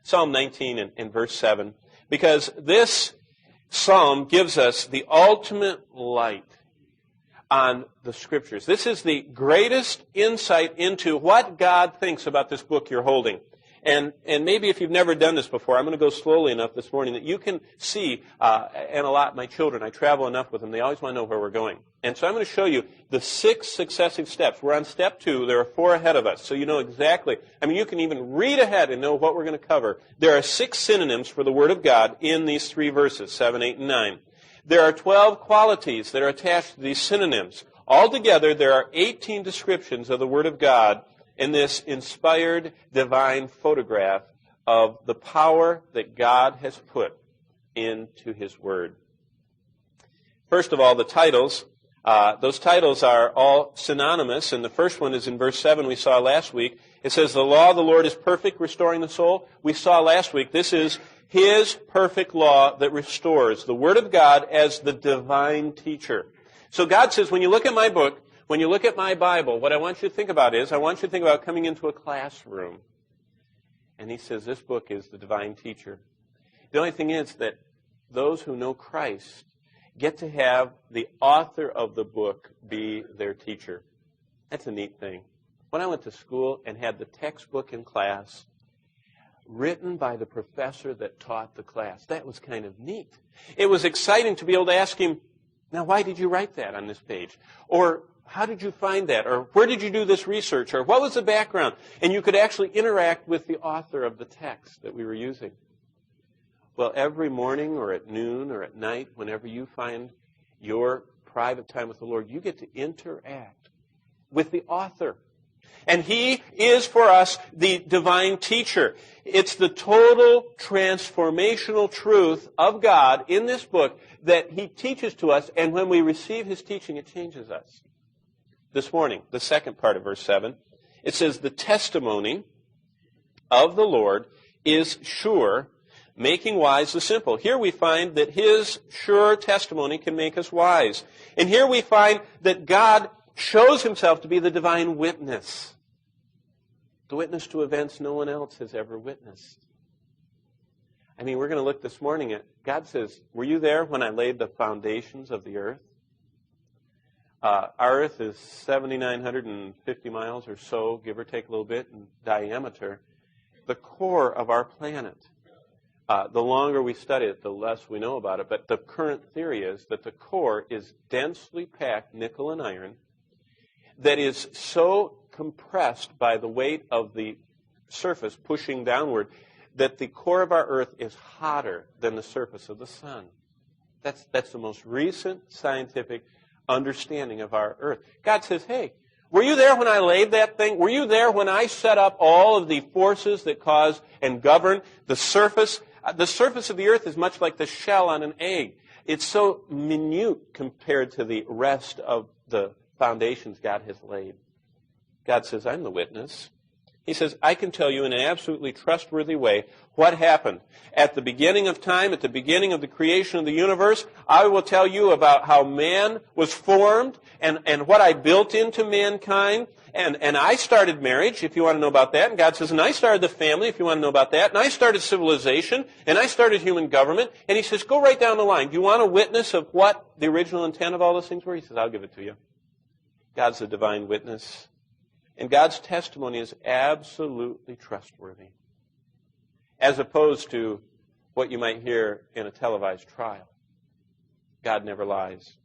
Psalm 19 and verse 7, because this psalm gives us the ultimate light on the Scriptures. This is the greatest insight into what God thinks about this book you're holding. And maybe if you've never done this before, I'm going to go slowly enough this morning that you can see, and a lot, my children, I travel enough with them, they always want to know where we're going. And so I'm going to show you the 6 successive steps. We're on step 2. There are 4 ahead of us, so you know exactly. I mean, you can even read ahead and know what we're going to cover. There are 6 synonyms for the Word of God in these 3 verses, 7, 8, and 9. There are 12 qualities that are attached to these synonyms. Altogether, there are 18 descriptions of the Word of God in this inspired divine photograph of the power that God has put into His Word. First of all, the titles. Those titles are all synonymous, and the first one is in verse 7 we saw last week. It says, the law of the Lord is perfect, restoring the soul. We saw last week, this is His perfect law that restores. The Word of God as the divine teacher. So God says, when you look at my book, when you look at my Bible, what I want you to think about is, I want you to think about coming into a classroom. And He says, this book is the divine teacher. The only thing is that those who know Christ get to have the author of the book be their teacher. That's a neat thing. When I went to school and had the textbook in class, written by the professor that taught the class, that was kind of neat. It was exciting to be able to ask him, now why did you write that on this page? Or how did you find that? Or where did you do this research? Or what was the background? And you could actually interact with the author of the text that we were using. Well, every morning or at noon or at night, whenever you find your private time with the Lord, you get to interact with the author. And He is for us the divine teacher. It's the total transformational truth of God in this book that He teaches to us, and when we receive His teaching, it changes us. This morning, the second part of verse 7, it says, the testimony of the Lord is sure, making wise the simple. Here we find that His sure testimony can make us wise. And here we find that God shows Himself to be the divine witness. The witness to events no one else has ever witnessed. I mean, we're going to look this morning at, God says, were you there when I laid the foundations of the earth? Our earth is 7,950 miles or so, give or take a little bit, in diameter. The core of our planet. The longer we study it, the less we know about it. But the current theory is that the core is densely packed nickel and iron that is so compressed by the weight of the surface pushing downward that the core of our earth is hotter than the surface of the sun. That's the most recent scientific understanding of our earth. God says, hey, were you there when I laid that thing? Were you there when I set up all of the forces that cause and govern the surface? The surface of the earth is much like the shell on an egg. It's so minute compared to the rest of the foundations God has laid. God says, I'm the witness. He says, I can tell you in an absolutely trustworthy way what happened. At the beginning of time, at the beginning of the creation of the universe, I will tell you about how man was formed and what I built into mankind. And I started marriage, if you want to know about that. And God says, and I started the family, if you want to know about that. And I started civilization, and I started human government. And He says, go right down the line. Do you want a witness of what the original intent of all those things were? He says, I'll give it to you. God's the divine witness. And God's testimony is absolutely trustworthy, as opposed to what you might hear in a televised trial. God never lies.